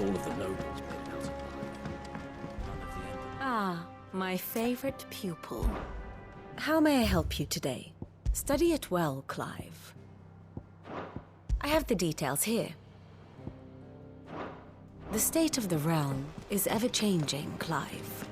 all of the nobles been out of none of the emperor. Ah, my favorite pupil. How may I help you today? Study it well, Clive. I have the details here. The state of the realm is ever-changing, Clive.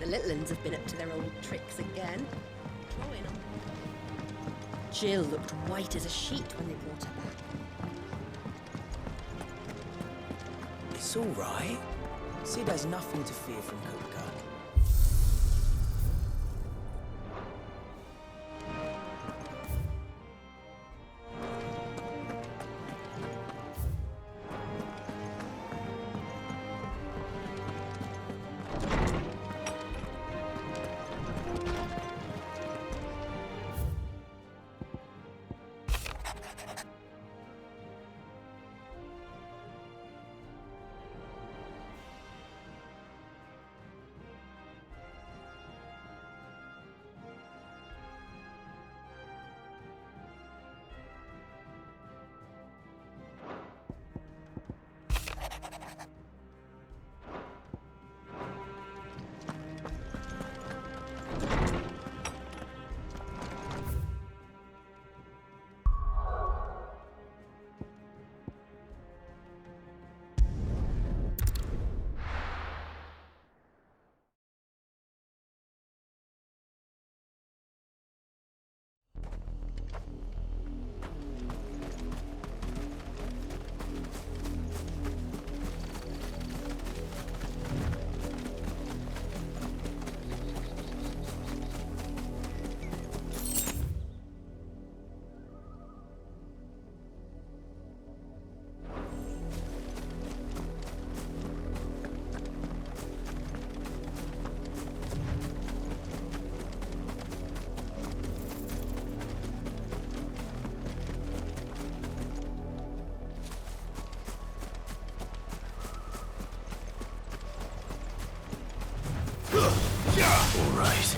The little ones have been up to their old tricks again. Jill looked white as a sheet when they brought her back. It's all right. Sid has nothing to fear from Kupka. All right.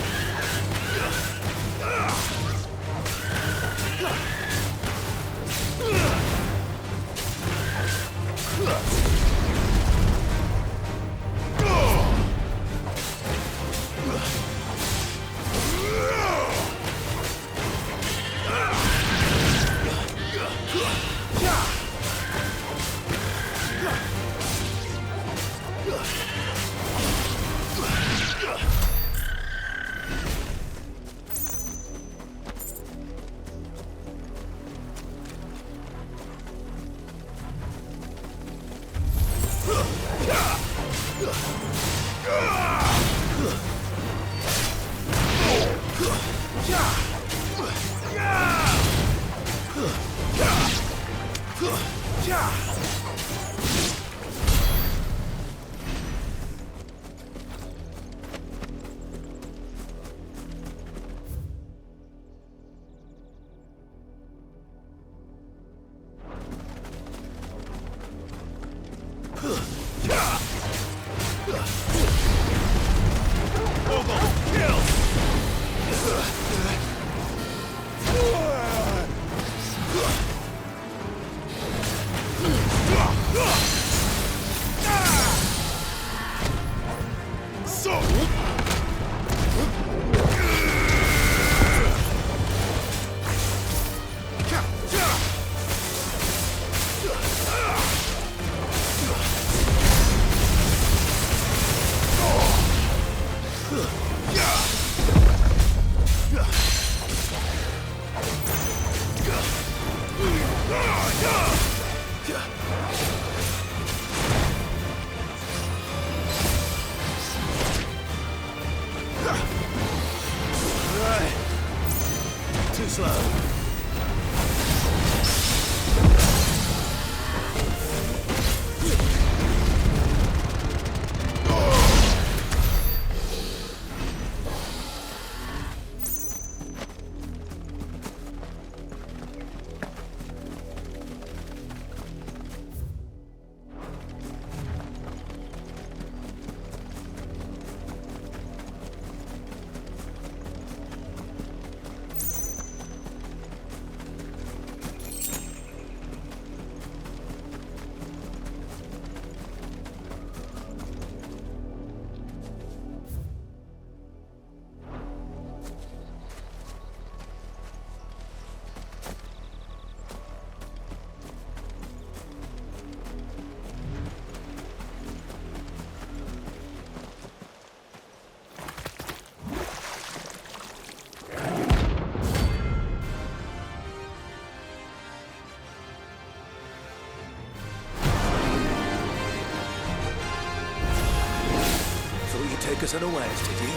take us unawares, did you?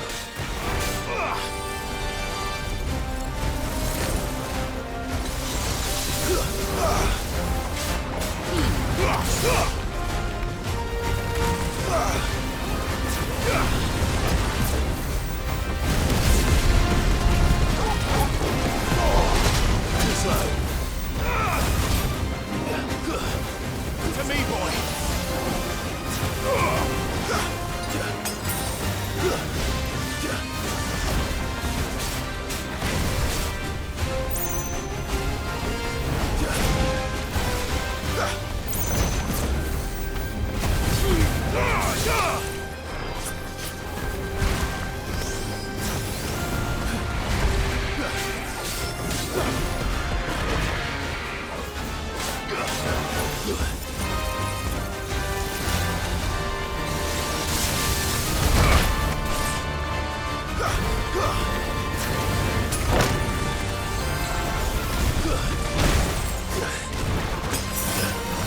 Too slow. To me, boy.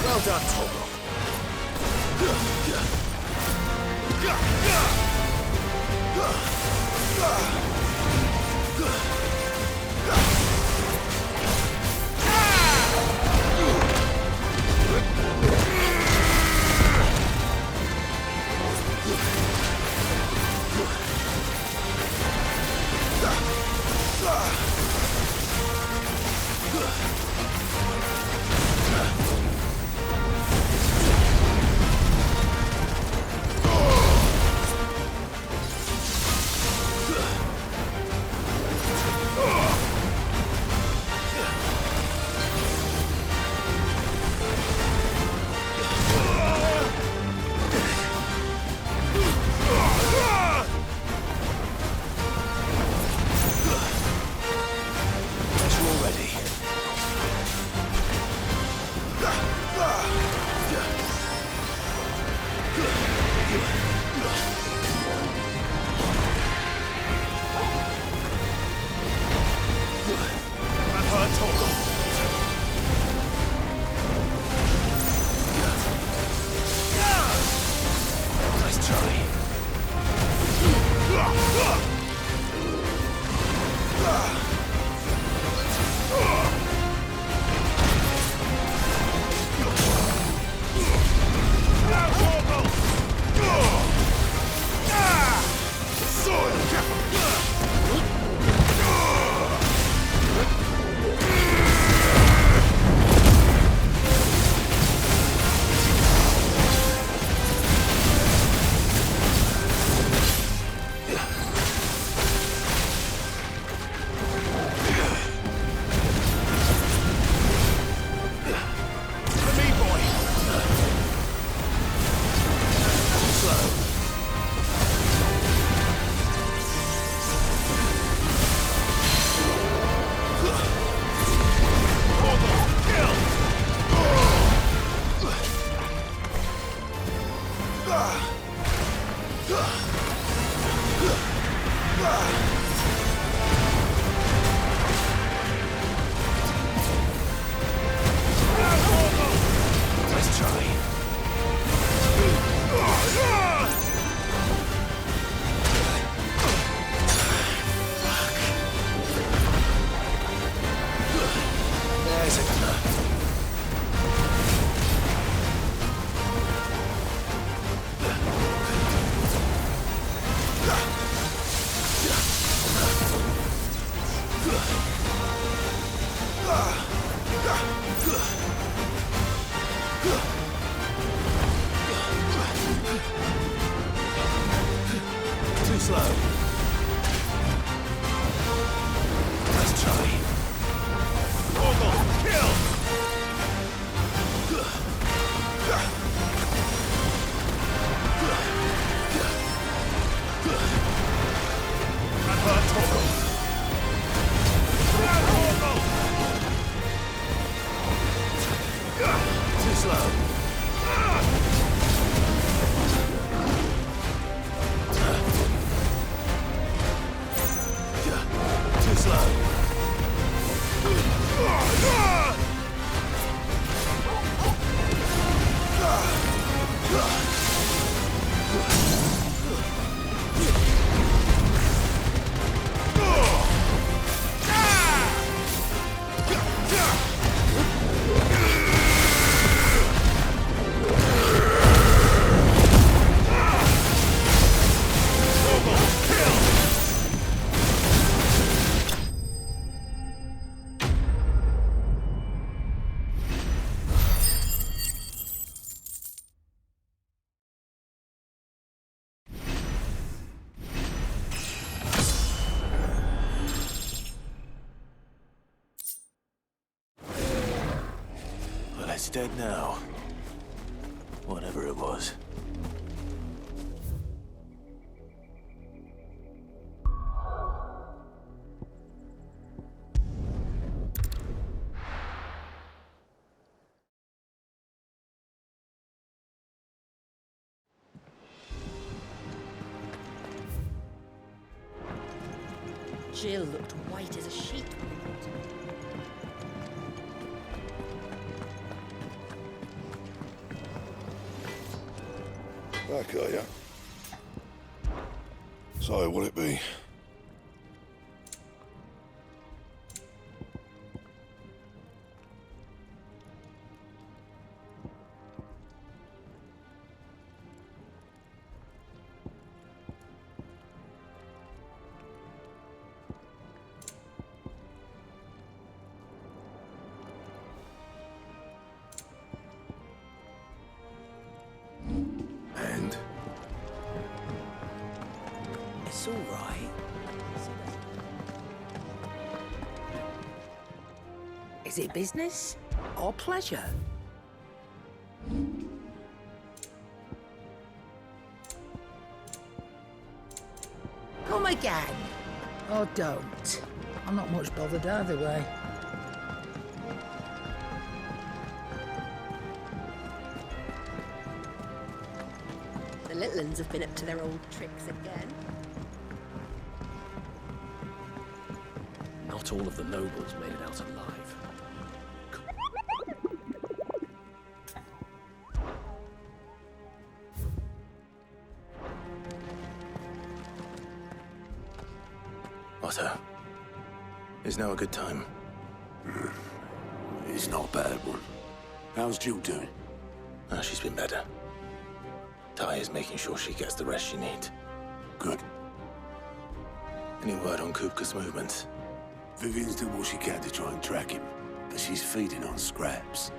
Well done, Toggle. dead now. Whatever it was. Jill looked white as a sheet. Back, are ya? So, what'll it be? And? It's all right. Is it business or pleasure? Come again. Or don't. I'm not much bothered either way. The little ones have been up to their old tricks again. Not all of the nobles made it out alive. Otto, is now a good time? It's not a bad one. How's Jill doing? She's been better. Ty is making sure she gets the rest she needs. Good. Any word on Kupka's movements? Vivian's doing what she can to try and track him, but she's feeding on scraps.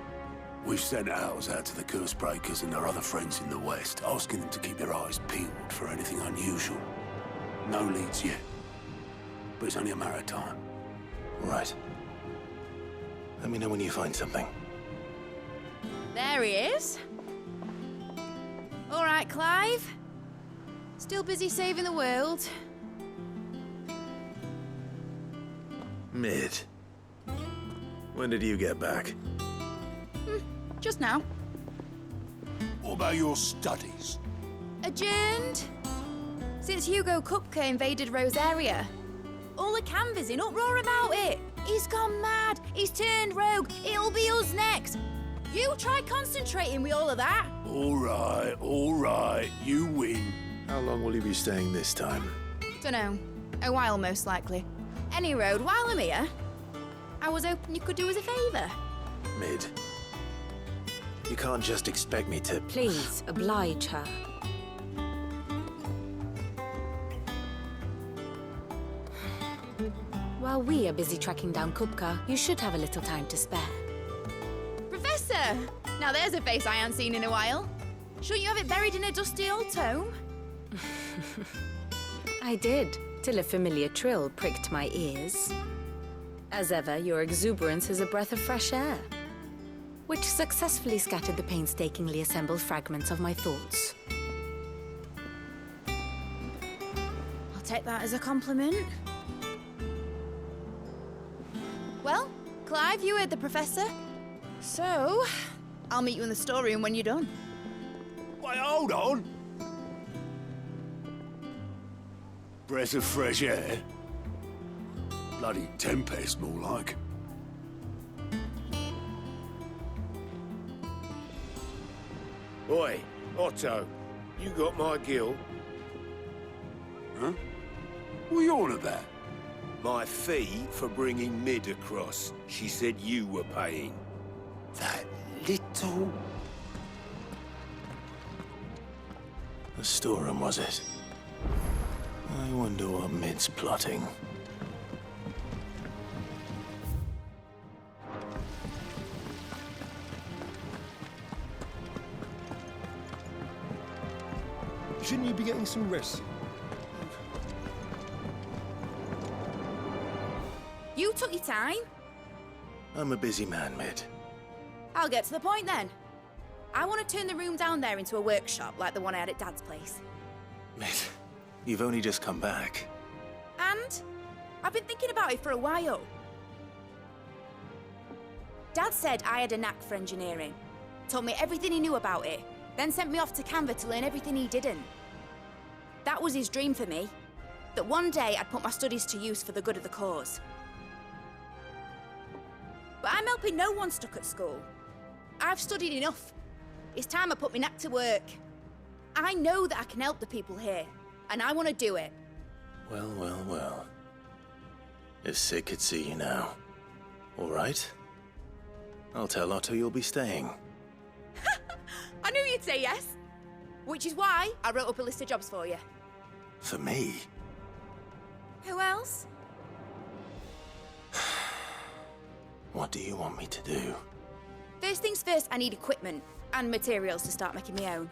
We've sent ours out to the Curse Breakers and their other friends in the West, asking them to keep their eyes peeled for anything unusual. No leads yet, but it's only a matter of time. All right. Let me know when you find something. There he is. All right, Clive. Still busy saving the world. Mid. When did you get back? Just now. What about your studies? Adjourned. Since Hugo Kupka invaded Rosaria. All the canvass in uproar about it. He's gone mad. He's turned rogue. It'll be us next. You try concentrating with all of that. All right, you win. How long will you be staying this time? Dunno. A while, most likely. Any road, while I'm here, I was hoping you could do us a favour. Mid. You can't just expect me to... Please, oblige her. While we are busy tracking down Kupka, you should have a little time to spare. Professor! Now there's a face I haven't seen in a while. Shouldn't you have it buried in a dusty old tome? I did, till a familiar trill pricked my ears. As ever, your exuberance is a breath of fresh air, which successfully scattered the painstakingly assembled fragments of my thoughts. I'll take that as a compliment. Well, Clive, you heard the professor. So, I'll meet you in the storeroom when you're done. Wait, hold on. Breath of fresh air? Bloody tempest, more like. Oi, Otto, you got my gill? Huh? What are you on about? My fee for bringing Mid across. She said you were paying. That little... The storeroom, was it? I wonder what Mid's plotting. Shouldn't you be getting some rest? You took your time. I'm a busy man, Mid. I'll get to the point then. I want to turn the room down there into a workshop like the one I had at Dad's place. Mate, you've only just come back. And I've been thinking about it for a while. Dad said I had a knack for engineering. Told me everything he knew about it, then sent me off to Canva to learn everything he didn't. That was his dream for me. That one day I'd put my studies to use for the good of the cause. But I'm helping no one stuck at school. I've studied enough. It's time I put my knack to work. I know that I can help the people here, and I want to do it. Well, well, well. If Sid could see you now. All right? I'll tell Otto you'll be staying. I knew you'd say yes. Which is why I wrote up a list of jobs for you. For me? Who else? What do you want me to do? First things first, I need equipment and materials to start making my own.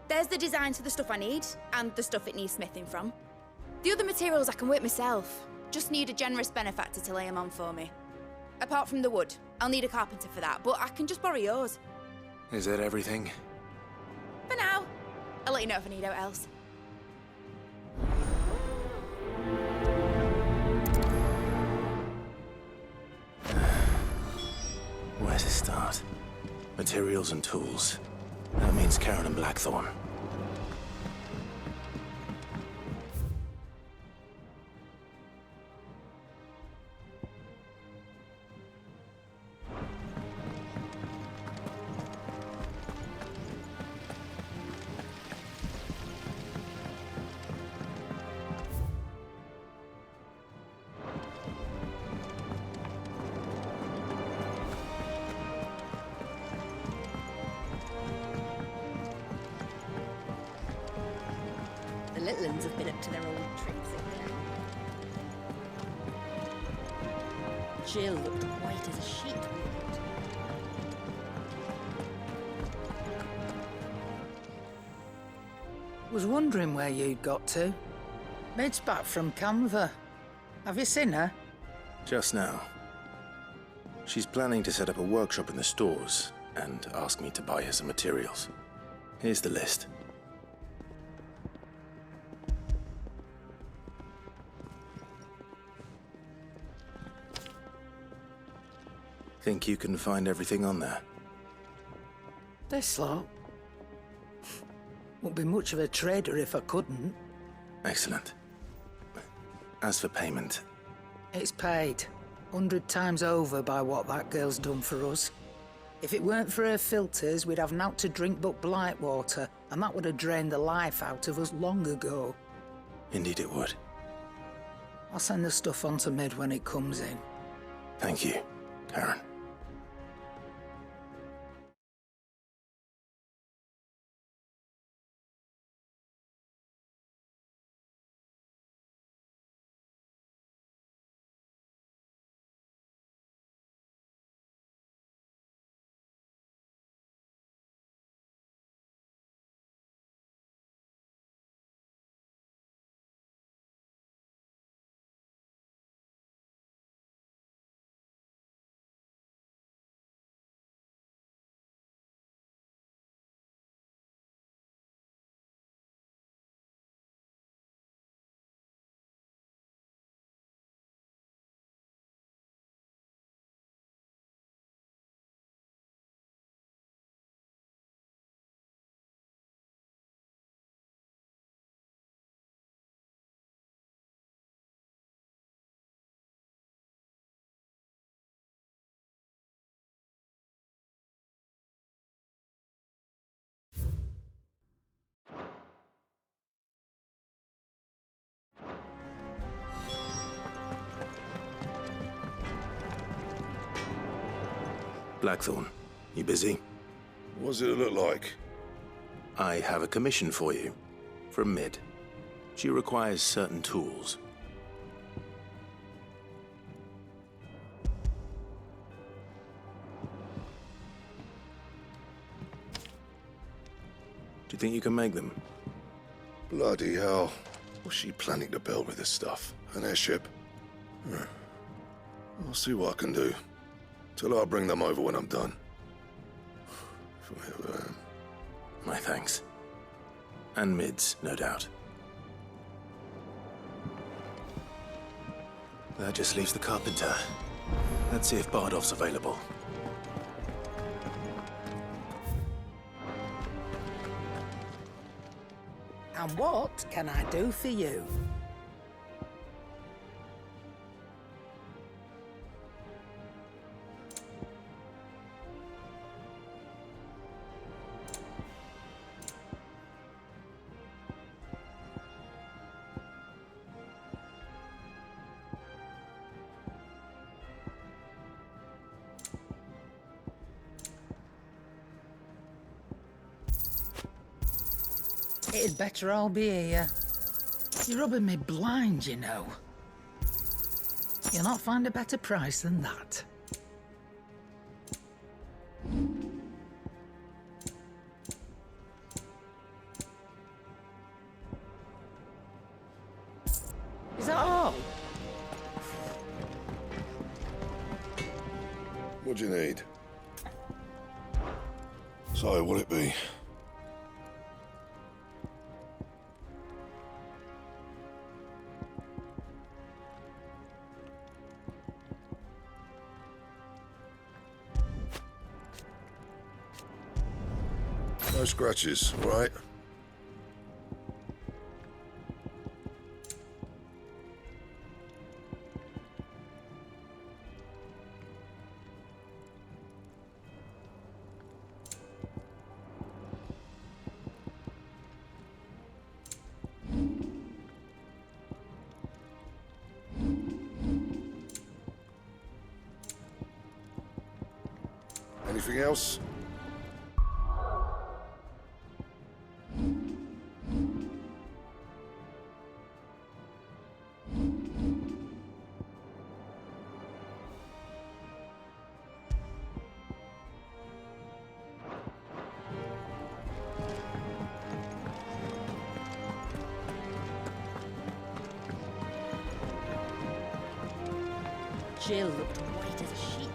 There's the designs for the stuff I need, and the stuff it needs smithing from. The other materials I can work myself. Just need a generous benefactor to lay them on for me. Apart from the wood, I'll need a carpenter for that, but I can just borrow yours. Is that everything? For now. I'll let you know if I need out else. Where to start? Materials and tools. That means Karen and Blackthorn. The little ones have been up to their old tricks again. Jill looked white as a sheet when they got to her. Was wondering where you'd got to. Mid's back from Canva. Have you seen her? Just now. She's planning to set up a workshop in the stores and ask me to buy her some materials. Here's the list. Think you can find everything on there? This lot. Wouldn't be much of a trader if I couldn't. Excellent. As for payment, It's paid 100 times over by what that girl's done for us. If it weren't for her filters, we'd have naught to drink but blight water, and that would have drained the life out of us long ago. indeed it would. I'll send the stuff on to Mid when it comes in. Thank you, Karen. Blackthorn, you busy? What's it look like? I have a commission for you. From Mid. She requires certain tools. Do you think you can make them? Bloody hell. What's she planning to build with this stuff? An airship? I'll see what I can do. Till I bring them over when I'm done. My thanks. And Mid's, no doubt. That just leaves the carpenter. Let's see if Bardolph's available. And what can I do for you? It'd better all be here. You're rubbing me blind, you know. You'll not find a better price than that. Is that all? What do you need? So, what'll it be? No scratches, right? Anything else? Jill looked white as a sheet.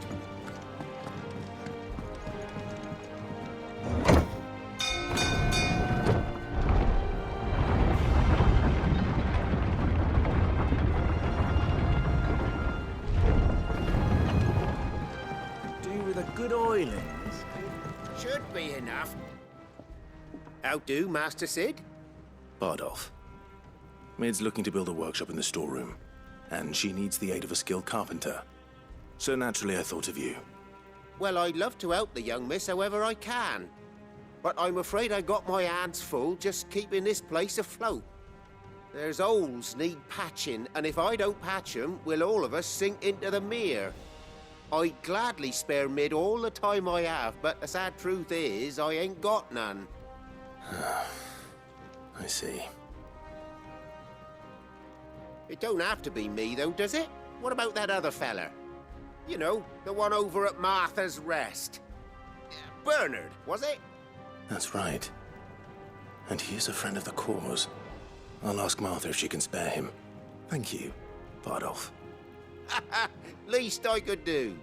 Do with a good oiling. Should be enough. How do, Master Sid? Bardolph. Mid's looking to build a workshop in the storeroom, and she needs the aid of a skilled carpenter. So naturally I thought of you. Well, I'd love to help the young miss however I can. But I'm afraid I got my hands full just keeping this place afloat. There's holes need patching, and if I don't patch them, we'll all of us sink into the mere. I'd gladly spare Mid all the time I have, but the sad truth is, I ain't got none. I see. It don't have to be me, though, does it? What about that other fella? You know, the one over at Martha's Rest. Bernard, was it? That's right. And he is a friend of the cause. I'll ask Martha if she can spare him. Thank you, Bardolph. Least I could do.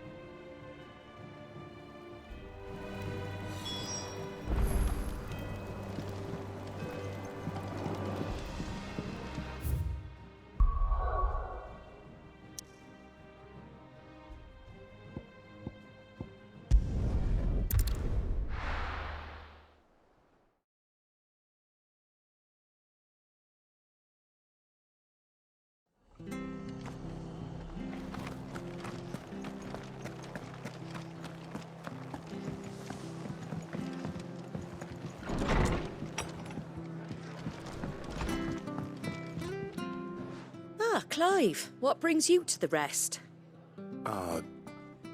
Ah, Clive, what brings you to the rest? Our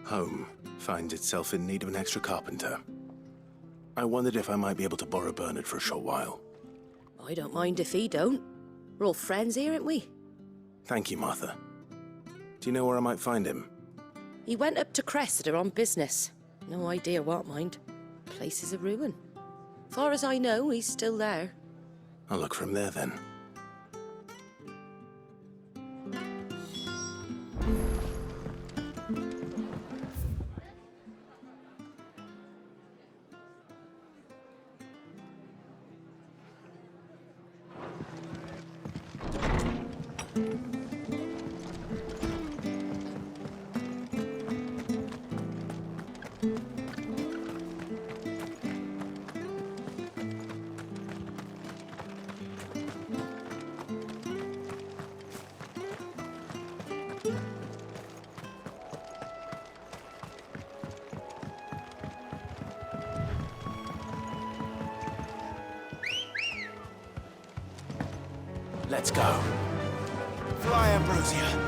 home finds itself in need of an extra carpenter. I wondered if I might be able to borrow Bernard for a short while. I don't mind if he don't. We're all friends here, aren't we? Thank you, Martha. Do you know where I might find him? He went up to Cressida on business. No idea what, mind. Place is a ruin. Far as I know, he's still there. I'll look for him there then. Let's go. Fly, Ambrosia.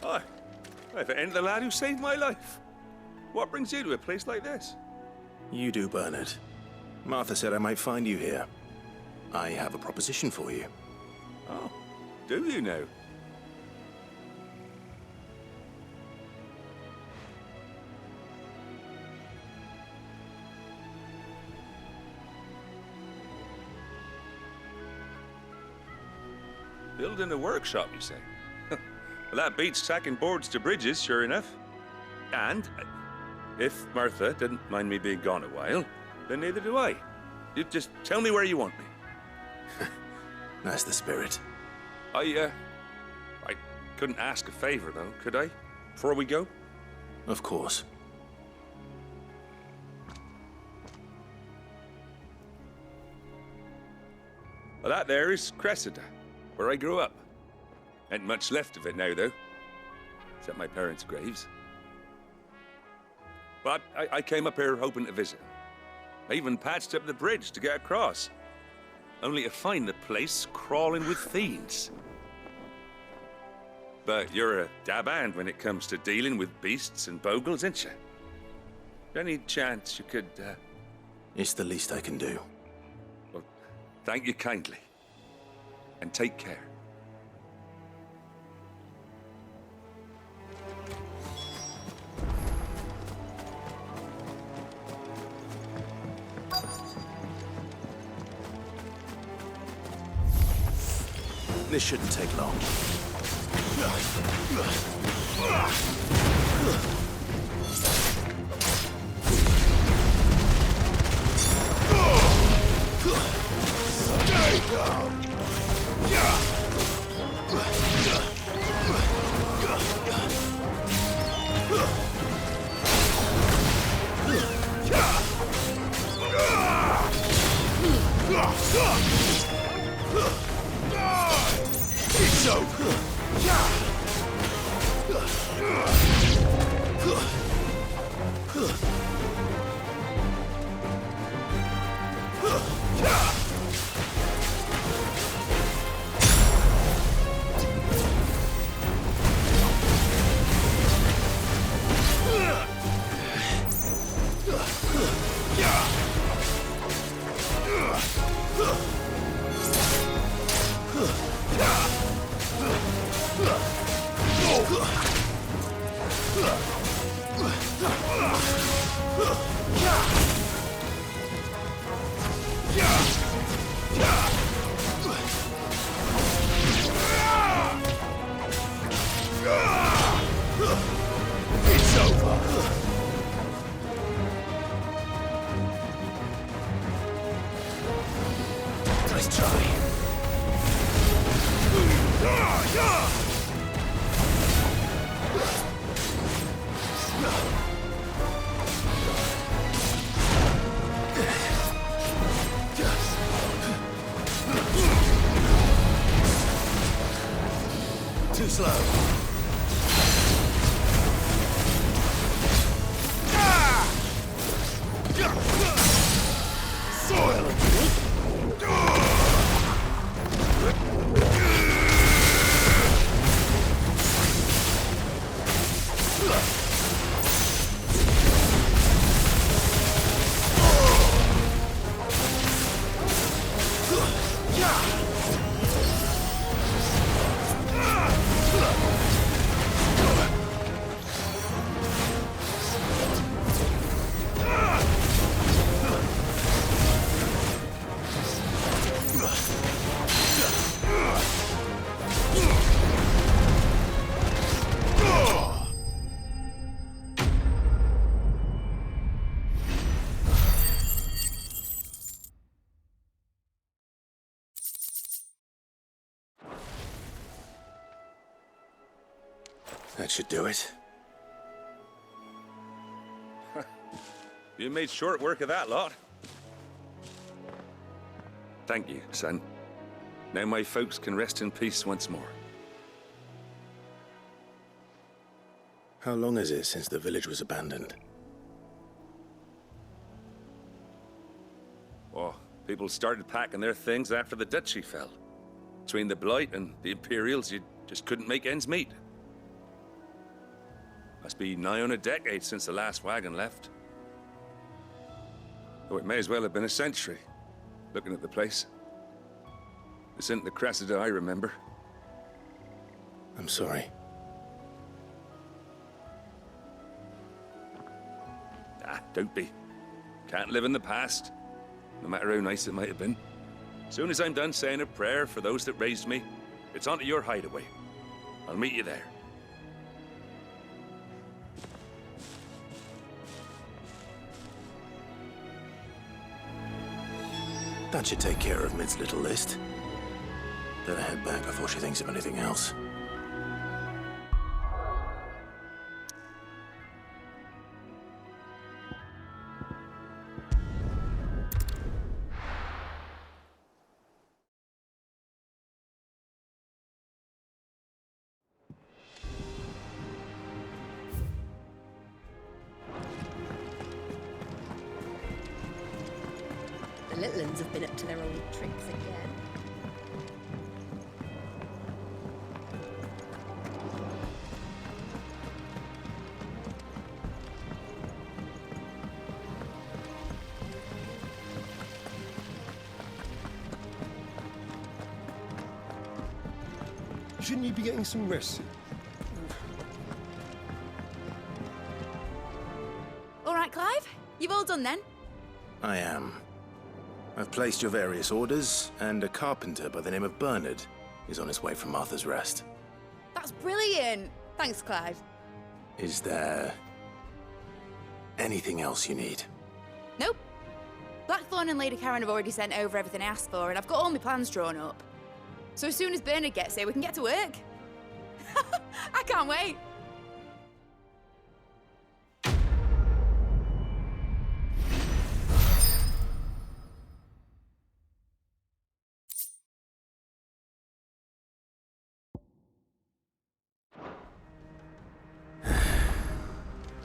Hi. If it ain't the lad who saved my life. What brings you to a place like this? You do, Bernard. Martha said I might find you here. I have a proposition for you. Oh, do you now? Building a workshop, you say? Well, that beats tacking boards to bridges, sure enough. And if Martha didn't mind me being gone a while, then neither do I. You just tell me where you want me. That's the spirit. I couldn't ask a favor, though, could I? Before we go? Of course. Well, that there is Cressida, where I grew up. Ain't much left of it now, though. Except my parents' graves. But I came up here hoping to visit. I even patched up the bridge to get across. Only to find the place crawling with fiends. But you're a dab hand when it comes to dealing with beasts and bogles, ain't you? Any chance you could, It's the least I can do. Well, thank you kindly. And take care. This shouldn't take long. It's over. It's over. Nice try. Too slow. Soil underneath. That should do it. You made short work of that lot. Thank you, son. Now my folks can rest in peace once more. How long is it since the village was abandoned? Oh, people started packing their things after the duchy fell. Between the Blight and the Imperials, you just couldn't make ends meet. Must be nigh on a decade since the last wagon left. Oh, it may as well have been a century, looking at the place. This isn't the Cressida I remember. I'm sorry. Ah, don't be. Can't live in the past, no matter how nice it might have been. Soon as I'm done saying a prayer for those that raised me, it's onto your hideaway. I'll meet you there. That should take care of Mid's little list. Better head back before she thinks of anything else. The little ones have been up to their old tricks again. Shouldn't you be getting some rest? All right, Clive? You've all done then? I am. I've placed your various orders, and a carpenter by the name of Bernard is on his way from Martha's Rest. That's brilliant. Thanks, Clive. Is there anything else you need? Nope. Blackthorn and Lady Karen have already sent over everything I asked for, and I've got all my plans drawn up. So as soon as Bernard gets here, we can get to work. I can't wait.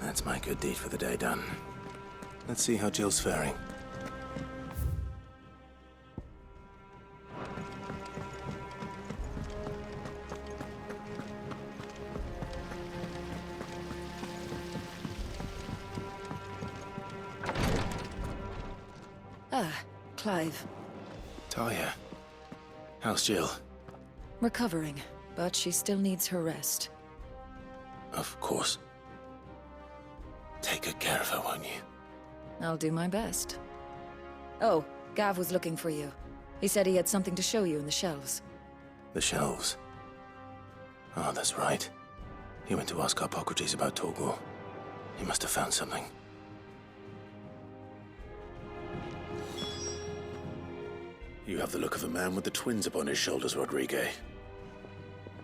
That's my good deed for the day done. Let's see how Jill's faring. Ah, Clive. Talia. How's Jill? Recovering, but she still needs her rest. Of course. Take good care of her, won't you? I'll do my best. Oh, Gav was looking for you. He said he had something to show you in the shelves. The shelves. Oh, that's right. He went to ask Hippocrates about Torgor. He must have found something. You have the look of a man with the twins upon his shoulders, Rodrigue.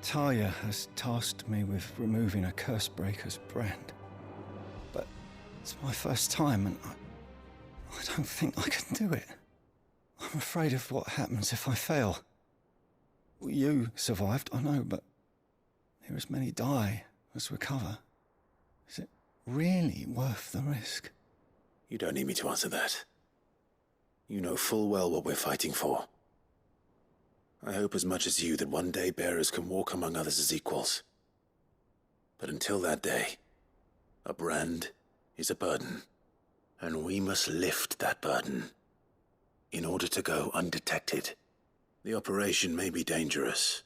Talia has tasked me with removing a Cursebreaker's brand. But it's my first time, and I don't think I can do it. I'm afraid of what happens if I fail. You survived, I know, but there as many die as recover. Is it really worth the risk? You don't need me to answer that. You know full well what we're fighting for. I hope as much as you that one day bearers can walk among others as equals. But until that day, a brand is a burden, and we must lift that burden in order to go undetected. The operation may be dangerous,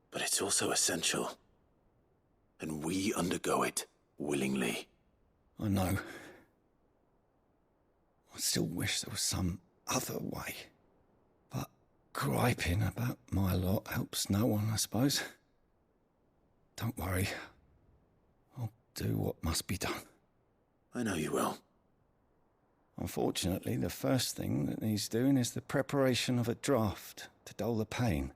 but it's also essential, and we undergo it willingly. I know. I still wish there was some other way. But griping about my lot helps no one, I suppose. Don't worry. I'll do what must be done. I know you will. Unfortunately, the first thing that needs doing is the preparation of a draft to dull the pain.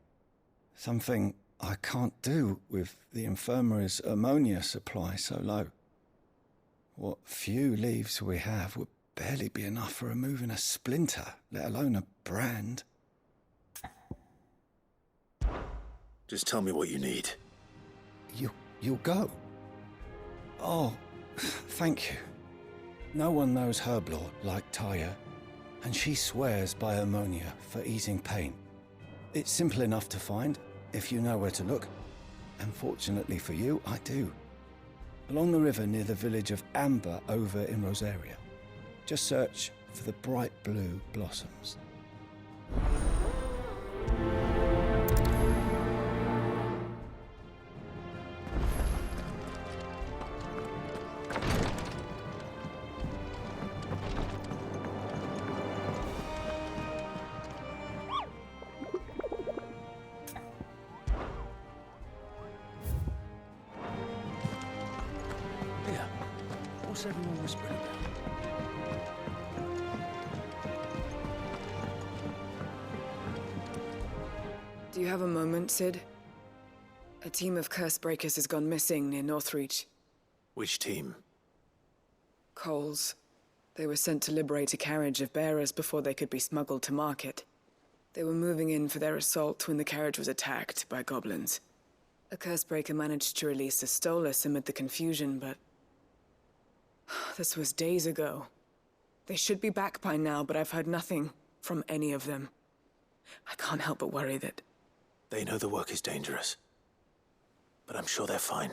Something I can't do with the infirmary's ammonia supply so low. What few leaves we have would barely be enough for removing a splinter, let alone a brand. Just tell me what you need. You'll go? Oh, thank you. No one knows Herblore like Taya, and she swears by ammonia for easing pain. It's simple enough to find, if you know where to look. And fortunately for you, I do. Along the river near the village of Amber over in Rosaria. Just search for the bright blue blossoms. What's everyone whispering about? Do you have a moment, Sid? A team of curse breakers has gone missing near Northreach. Which team? Coles. They were sent to liberate a carriage of bearers before they could be smuggled to market. They were moving in for their assault when the carriage was attacked by goblins. A curse breaker managed to release a Stolus amid the confusion, but this was days ago. They should be back by now, but I've heard nothing from any of them. I can't help but worry that... They know the work is dangerous. But I'm sure they're fine.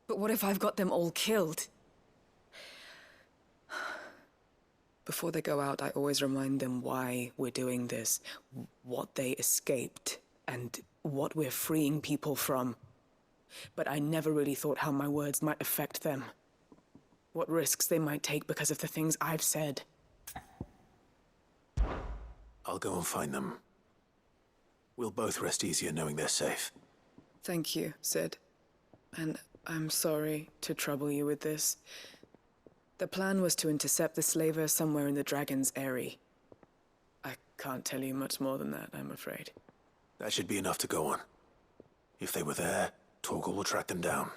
But what if I've got them all killed? Before they go out, I always remind them why we're doing this, what they escaped, and what we're freeing people from. But I never really thought how my words might affect them. What risks they might take because of the things I've said. I'll go and find them. We'll both rest easier knowing they're safe. Thank you, Sid. And I'm sorry to trouble you with this. The plan was to intercept the slaver somewhere in the Dragon's Eyrie. I can't tell you much more than that, I'm afraid. That should be enough to go on. If they were there, Torgal will track them down.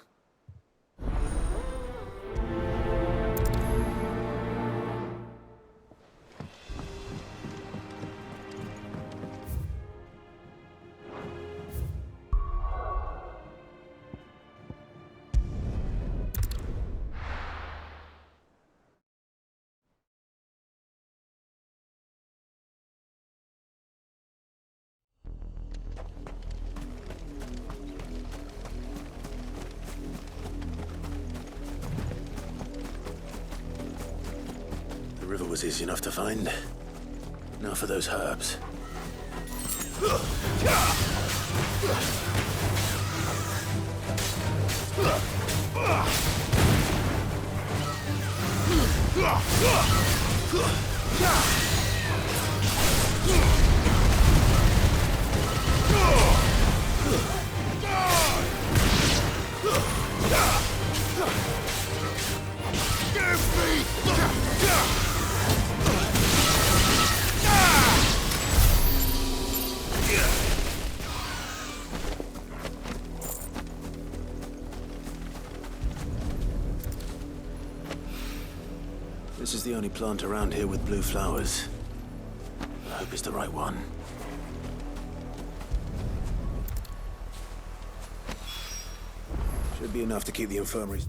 The river was easy enough to find. Now for those herbs. This is the only plant around here with blue flowers. I hope it's the right one. Should be enough to keep the infirmary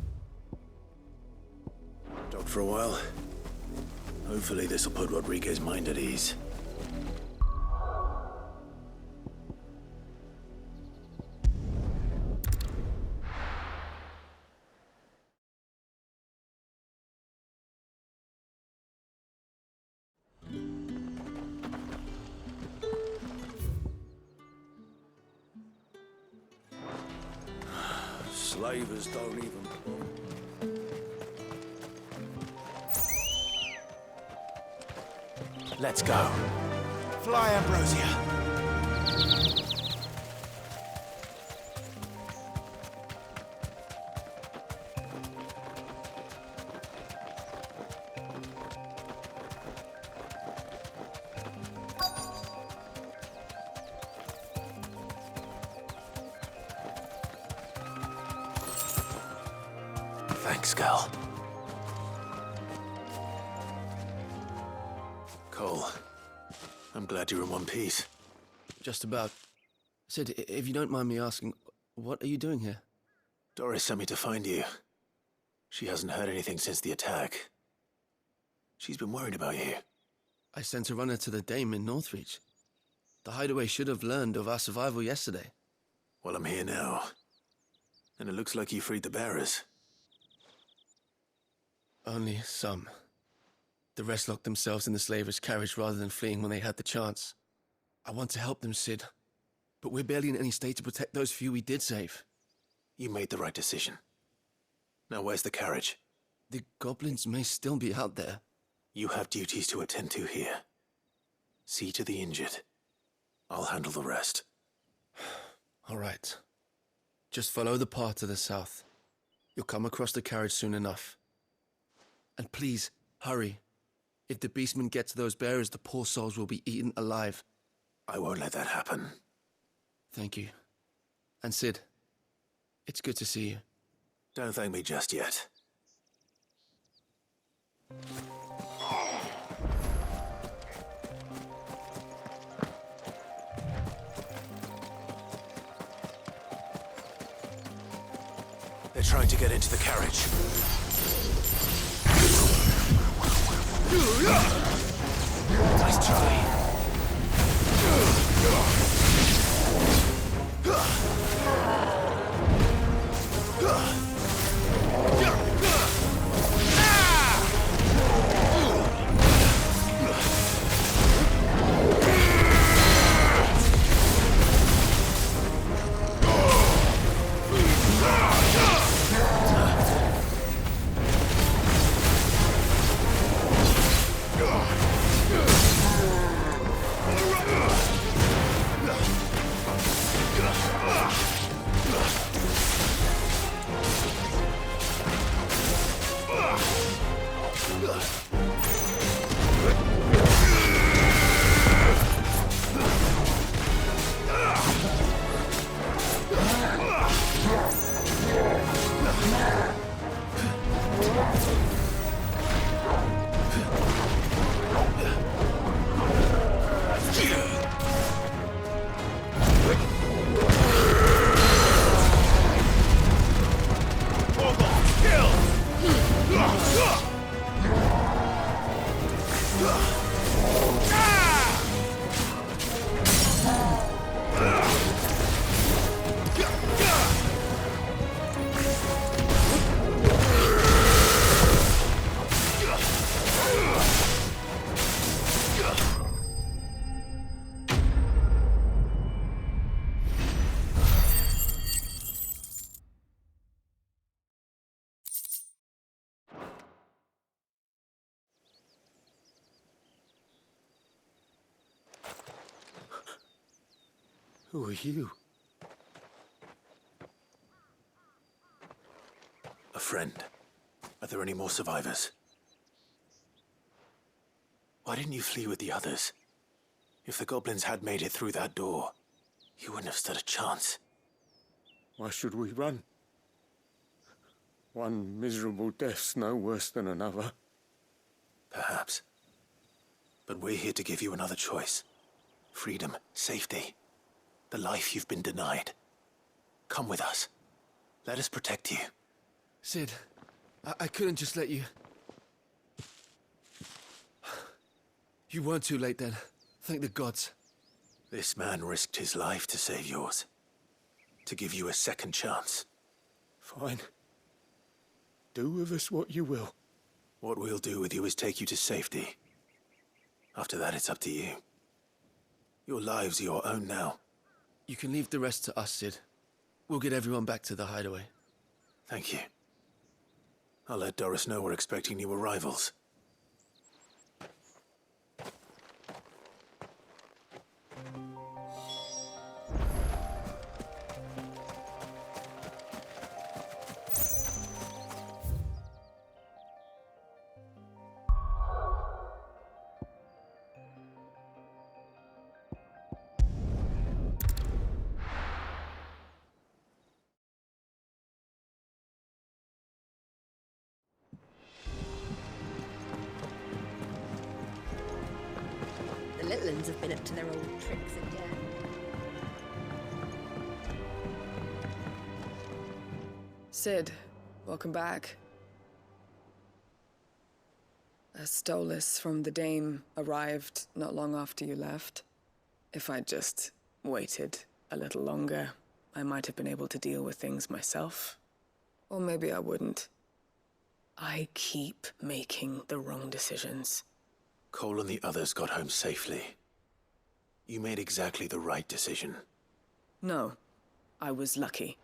stocked for a while. Hopefully this will put Rodriguez's mind at ease. Slavers don't even... Let's go. Fly, Ambrosia. Thanks, Cal. Cole, I'm glad you're in one piece. Just about. Sid, if you don't mind me asking, what are you doing here? Doris sent me to find you. She hasn't heard anything since the attack. She's been worried about you. I sent a runner to the Dame in Northreach. The hideaway should have learned of our survival yesterday. Well, I'm here now. And it looks like you freed the bearers. Only some. The rest locked themselves in the slavers' carriage rather than fleeing when they had the chance. I want to help them, Sid. But we're barely in any state to protect those few we did save. You made the right decision. Now where's the carriage? The goblins may still be out there. You have duties to attend to here. See to the injured. I'll handle the rest. All right. Just follow the path to the south. You'll come across the carriage soon enough. And please, hurry. If the beastmen get to those bearers, the poor souls will be eaten alive. I won't let that happen. Thank you. And Sid, it's good to see you. Don't thank me just yet. They're trying to get into the carriage. Nice try. Who are you? A friend. Are there any more survivors? Why didn't you flee with the others? If the goblins had made it through that door, you wouldn't have stood a chance. Why should we run? One miserable death's no worse than another. Perhaps. But we're here to give you another choice. Freedom, safety. The life you've been denied. Come with us. Let us protect you. Sid, I couldn't just let you... You weren't too late then. Thank the gods. This man risked his life to save yours. To give you a second chance. Fine. Do with us what you will. What we'll do with you is take you to safety. After that, it's up to you. Your lives are your own now. You can leave the rest to us, Sid. We'll get everyone back to the hideaway. Thank you. I'll let Doris know we're expecting new arrivals. little ones have been up to their old tricks again. Sid, welcome back. A Stolas from the Dame arrived not long after you left. If I'd just waited a little longer, I might have been able to deal with things myself. Or maybe I wouldn't. I keep making the wrong decisions. Cole and the others got home safely. You made exactly the right decision. No, I was lucky.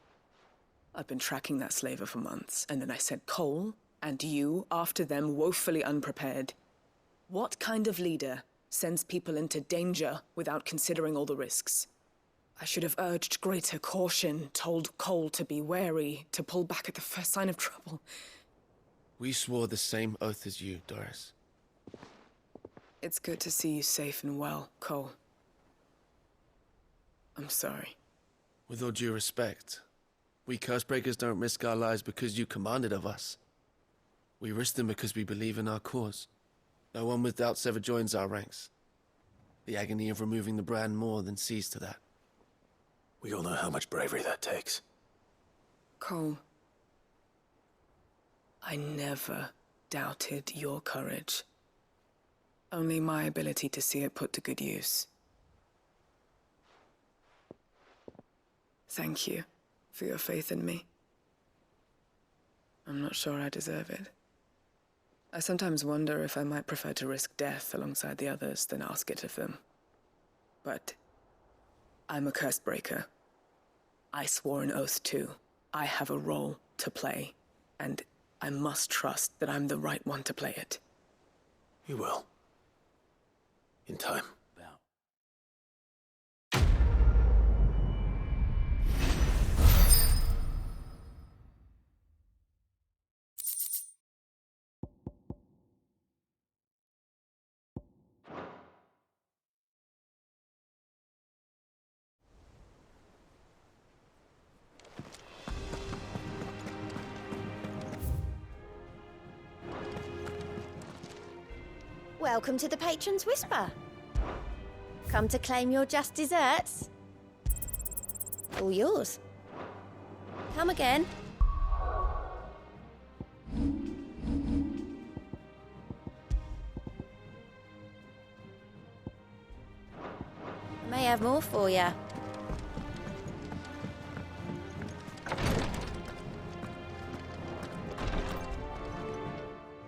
I've been tracking that slaver for months, and then I sent Cole and you after them woefully unprepared. What kind of leader sends people into danger without considering all the risks? I should have urged greater caution, told Cole to be wary, to pull back at the first sign of trouble. We swore the same oath as you, Doris. It's good to see you safe and well, Cole. I'm sorry. With all due respect, we Cursebreakers don't risk our lives because you commanded of us. We risk them because we believe in our cause. No one with doubts ever joins our ranks. The agony of removing the brand more than sees to that. We all know how much bravery that takes. Cole, I never doubted your courage. Only my ability to see it put to good use. Thank you for your faith in me. I'm not sure I deserve it. I sometimes wonder if I might prefer to risk death alongside the others than ask it of them. But I'm a Cursebreaker. I swore an oath too. I have a role to play, and I must trust that I'm the right one to play it. You will. In time. Welcome to the Patron's Whisper. Come to claim your just desserts? All yours. Come again. I may have more for you.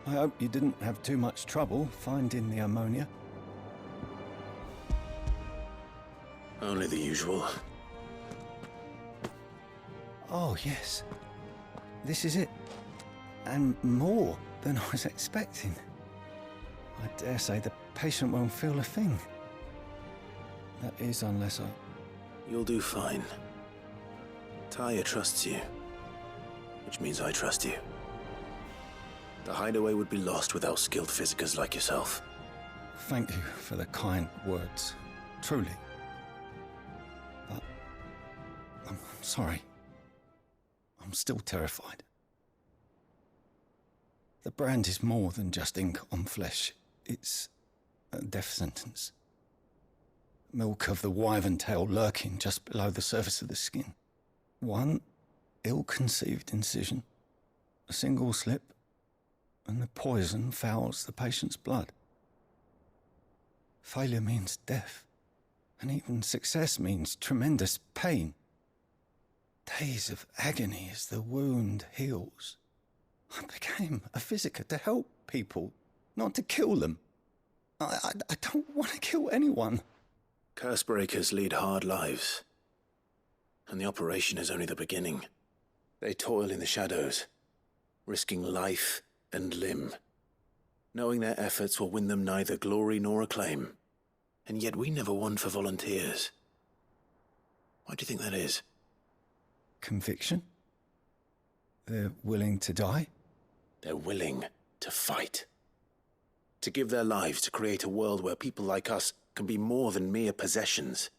I hope you didn't have too much trouble finding the ammonia. Only the usual. Oh, yes. This is it. And more than I was expecting. I dare say the patient won't feel a thing. That is, unless I... You'll do fine. Talia trusts you, which means I trust you. The hideaway would be lost without skilled physicers like yourself. Thank you for the kind words. Truly. But... I'm sorry. I'm still terrified. The brand is more than just ink on flesh. It's a death sentence. Milk of the wyvern tail lurking just below the surface of the skin. One ill-conceived incision, a single slip, and the poison fouls the patient's blood. Failure means death, and even success means tremendous pain. Days of agony as the wound heals. I became a physiker to help people, not to kill them. I don't want to kill anyone. Cursebreakers lead hard lives, and the operation is only the beginning. They toil in the shadows, risking life and limb, knowing their efforts will win them neither glory nor acclaim. And yet we never won for volunteers. Why do you think that is? Conviction? They're willing to die? They're willing to fight. To give their lives to create a world where people like us can be more than mere possessions.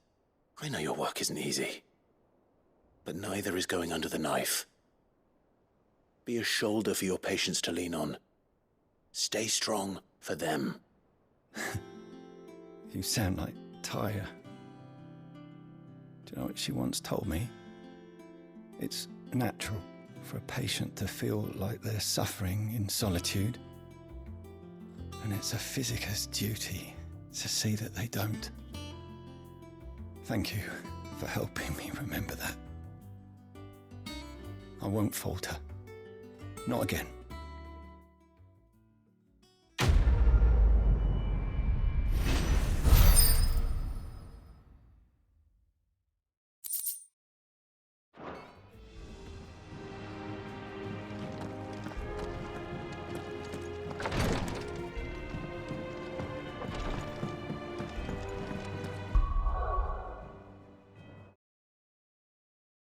I know your work isn't easy, but neither is going under the knife. Be a shoulder for your patients to lean on. Stay strong for them. You sound like Taya. Do you know what she once told me? It's natural for a patient to feel like they're suffering in solitude. And it's a physicist's duty to see that they don't. Thank you for helping me remember that. I won't falter. Not again.